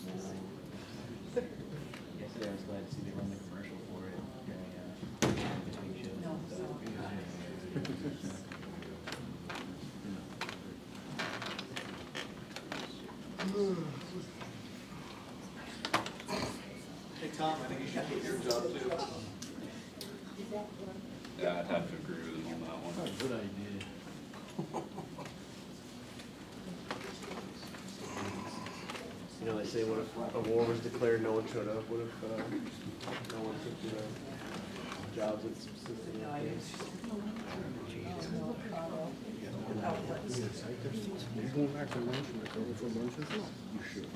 Yesterday I was glad to see they run the commercial for it during between shows and stuff. Hey Tom, I think you should get your job too. Yeah, I'd have to agree with him on that one. Good idea. You know, they say what if a war was declared, no one showed up? What if no one took the jobs at subsisting? You're going back to lunch, and it's over for lunch as well. You should.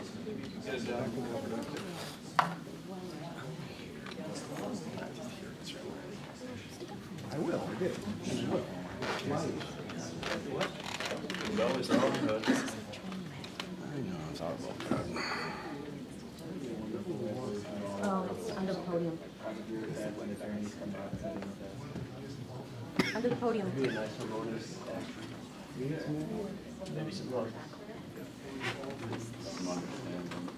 I will, I did. I will. It's always the wrong hood. I know, it's horrible. Oh, it's under the podium. When the attorneys come back, Under the podium. Be a nice harmonious action. Maybe some love. Some understanding.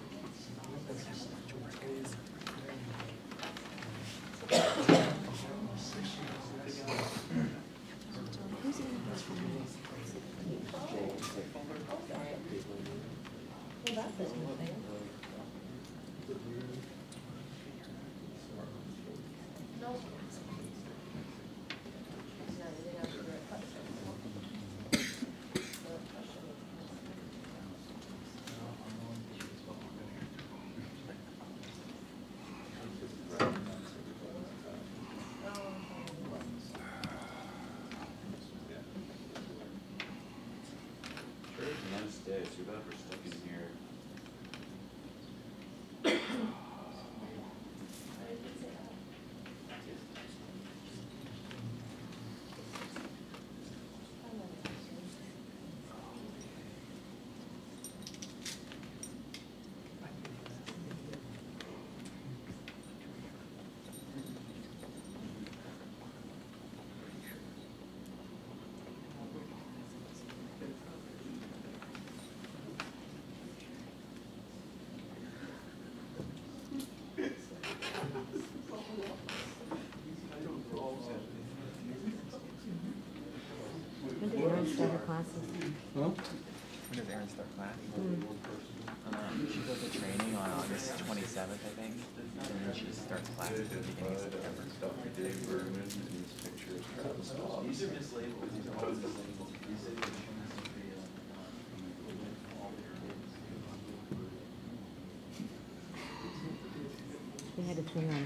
Nice day. Too bad we're stuck in here. When did Aaron start her classes? Huh? When does Erin start class? She goes to training on August 27th, I think, and then she starts class at the beginning of September. Dave Berman and his picture of Travis Hobbs. These are mislabeled. These are all mislabeled. These are the insurance and video. They had a thing on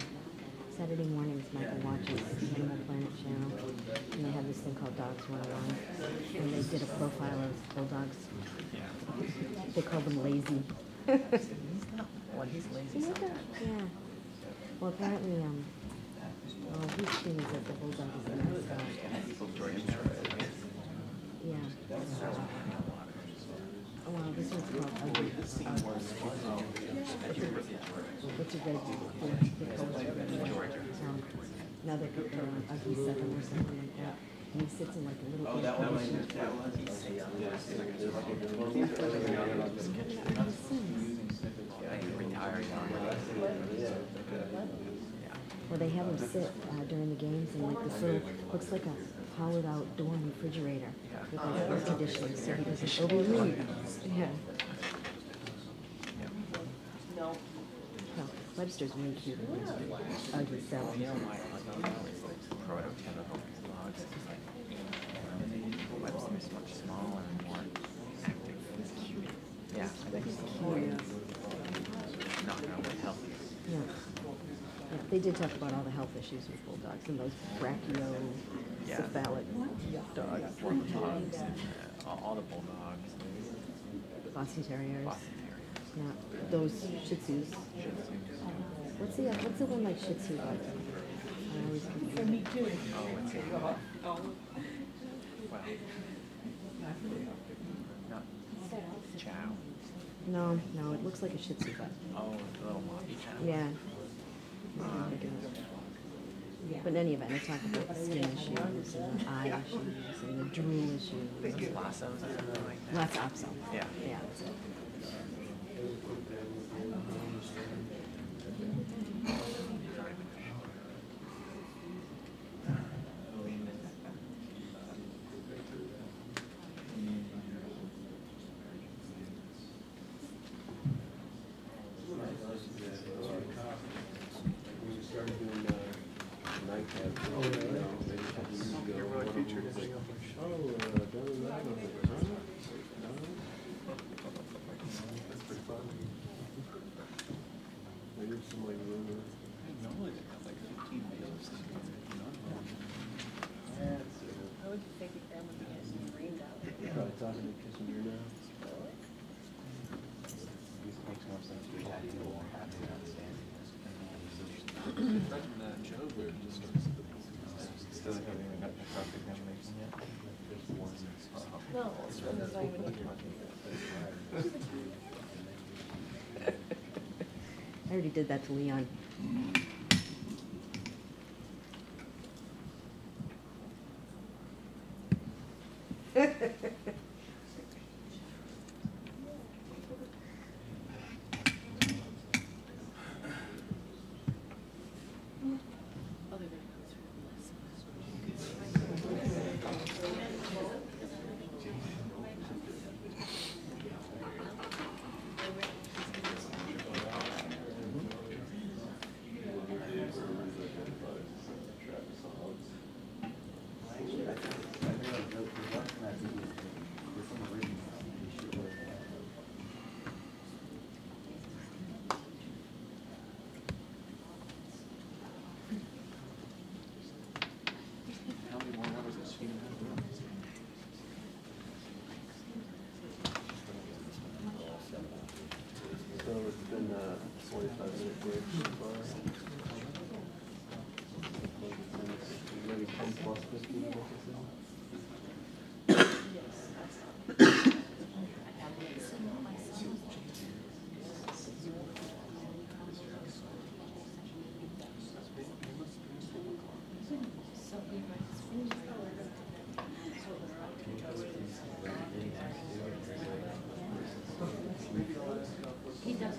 Saturday mornings, Michael watches Animal Planet channel, and they have this thing called Dogs 101, and they did a profile of bulldogs. They called them lazy. Well, he's lazy sometimes. Yeah. Well, apparently, well, he seems that the bulldog is the mascot. Yeah. Oh, wow, this one's called Ugly. Which is they now they put Ugly 7 or something like that. And he sits in like a little. Oh, that one. Well, they have him sit during the games in like this little, looks like a hollowed out door and refrigerator with like air conditioning so he doesn't overheat. Yeah. No, Webster's way cute. Ugly 7. Prototypical dogs. Webster's much smaller and more active. Yeah, I think it's cute. Not really healthy. Yeah. Yeah, they did talk about all the health issues with bulldogs and those brachiocephalic dogs. Bulldogs, all the bulldogs. Boston Terriers. Boston Terriers. Yeah, those Shih Tzus. What's the one like Shih Tzu? I always confuse. Me too. Oh, what's it? Well, not Chow. No, it looks like a Shih Tzu, but Oh, the little moppy kind of. yeah. But in any event, they talk about the skin issues and the eye issues and the drool issues. Blossoms or something like that. Lots of opso. Yeah. Yeah, that's it. picture to hang up my Oh, down that over, huh? That's pretty fun. Maybe some like rumor. Normally they have like 15 meals. I would think your grandma would get some rained out. Probably talking to Kissinger now. This makes more sense to have you won't have to understand. Still haven't even got the cross-examination yet. No, it's not even talking. I already did that to Leon. How many more hours is she gonna have to work? So it's been 45-minute break so far. Maybe 10 plus 15, like I said. He does.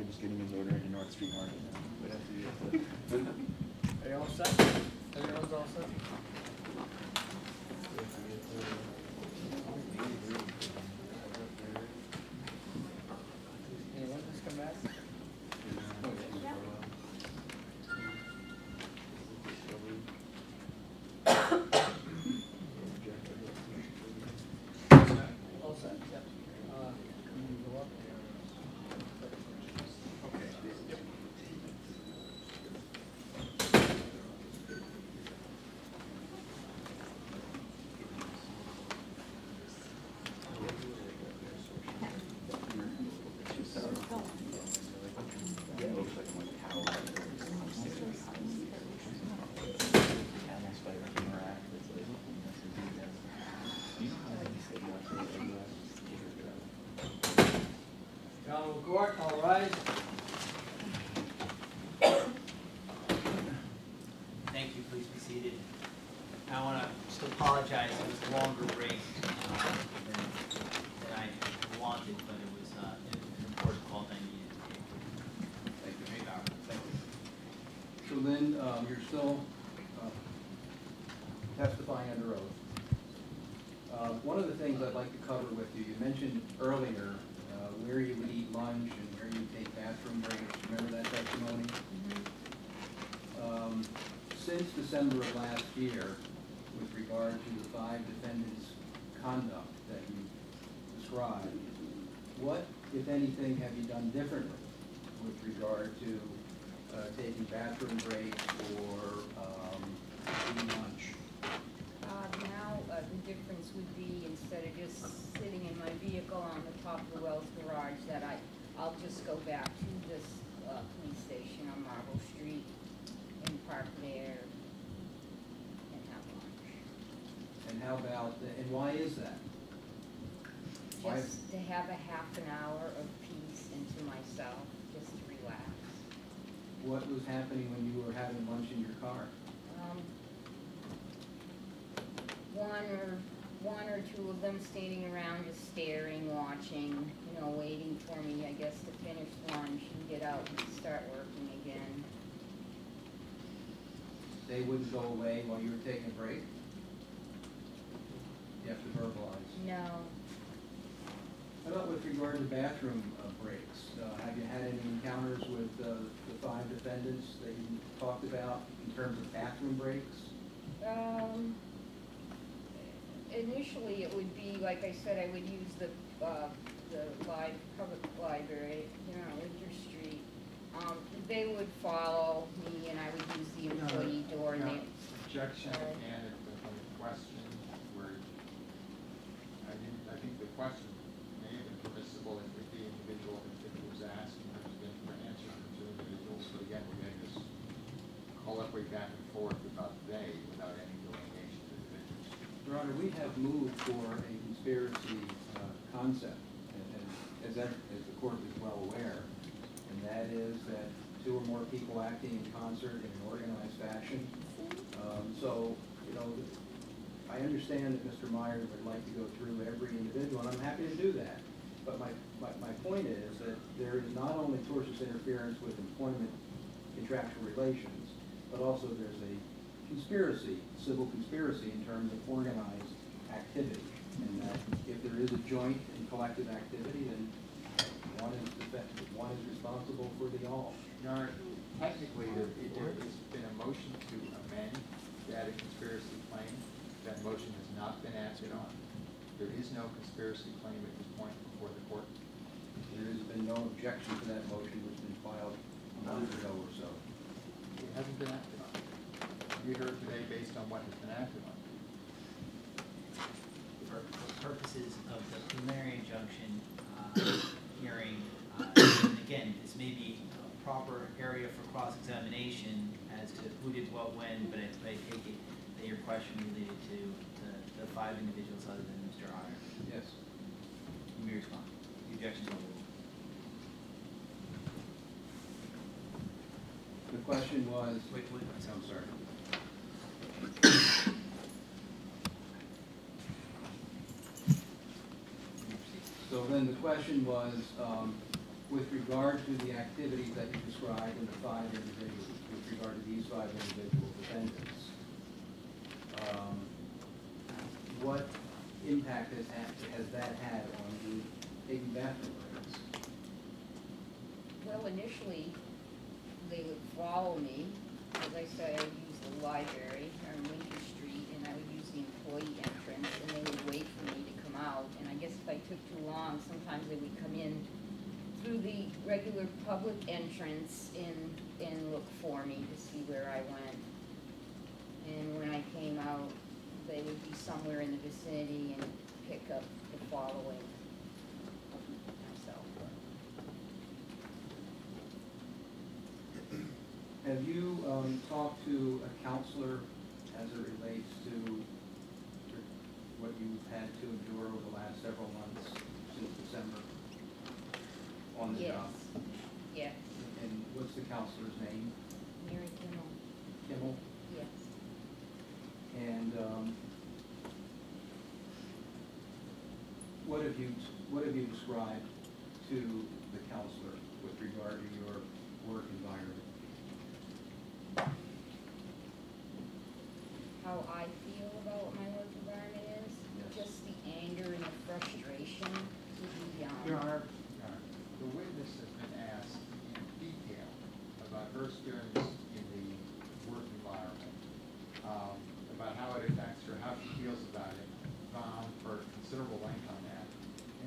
Just getting his order into North Street Market now. Are you all set? Everyone's all set? Anyone just come back? All set? Yep. Can you go up? Honorable Court, all rise. Thank you, please be seated. I want to just apologize, it was a longer break than I wanted, but it was an important call that I needed to take. Thank you. Thank you. So Lynn, you're still testifying under oath. One of the things I'd like to cover with you, you mentioned earlier where you would eat lunch and where you would take bathroom breaks. Remember that testimony? Since December of last year, with regard to the 5 defendants' conduct that you described, what, if anything, have you done differently with regard to taking bathroom breaks or eating lunch? Now, the difference would be instead of just sitting in my vehicle on the top of the Wells Garage, that I'll just go back to this police station on Marble Street and park there and have lunch. And how about, and why is that? Why- Just to have a half an hour of peace and to myself, just to relax. What was happening when you were having lunch in your car? One or two of them standing around just staring, watching, waiting for me, I guess, to finish lunch and get out and start working again. They wouldn't go away while you were taking a break? You have to verbalize. No, How about with regard to bathroom breaks? Have you had any encounters with the 5 defendants that you talked about in terms of bathroom breaks? initially it would be, like I said, I would use the public library, Winter Street. They would follow me and I would use the employee door and they. Objection, and if there's a question where, I think the question may have been permissible if the individual, if it was asked, and there was been for answering to individuals, but again, we're getting this colloquy back and forth about they without any delineation to individuals. Your Honor, we have moved for a conspiracy concept, and as the court is well aware, and that is that 2 or more people acting in concert in an organized fashion. So, I understand that Mr. Myers would like to go through every individual, and I'm happy to do that. But my point is that there is not only tortious interference with employment contractual relations, but also there's a conspiracy, civil conspiracy in terms of organized activity. And that if there is a joint and collective activity, then one is responsible for the all. Your Honor, technically, there has been a motion to amend to add a conspiracy claim. That motion has not been acted on. There is no conspiracy claim at this point before the court. There has been no objection to that motion, which has been filed a month ago or so. It hasn't been acted on. You heard today based on what has been acted on. For purposes of the preliminary injunction hearing, and again, this may be a proper area for cross-examination as to who did what when, but I take it that your question related to the 5 individuals other than Mr. Otter. Yes. You may respond. The objection is overruled. The question was. Wait, I'm sorry. So then the question was, with regard to the activities that you described in the 5 individuals, with regard to these 5 individual defendants, what impact has that had on you taking bathroom breaks? Well, initially, they would follow me. As I said, I would use the library on Winter Street, and I would use the employee entrance, and they would wait for me to come out. And I guess if I took too long, sometimes they would come in through the regular public entrance and look for me to see where I went. And when I came out, they would be somewhere in the vicinity and pick up the following of myself. Have you talked to a counselor as it relates to what you've had to endure over the last several months since December on the Yes, job. yes, And what's the counselor's name? Mary Kimmel, Kimmel? yes. And what have you described to the counselor with regard to your work environment? How I feel about what my work environment is, Yes. just the anger and the frustration would be, Your Honor, the witness has been asked in detail about her experience in the work environment, about how it affects her, how she feels about it, gone on for considerable length on that.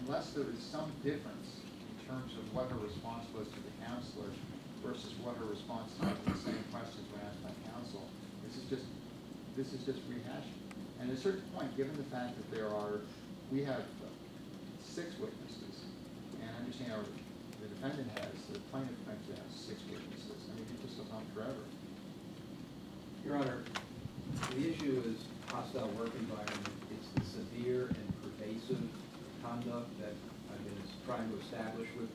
Unless there is some difference in terms of what her response was to the counselor versus what her response to the same questions when asked by counsel, this is just rehashing. And at a certain point, given the fact that we have 6 witnesses, and I understand the defendant the plaintiff actually has 6 witnesses. I mean, it just goes on forever. Your Honor, the issue is hostile work environment. It's the severe and pervasive conduct that I've been trying to establish with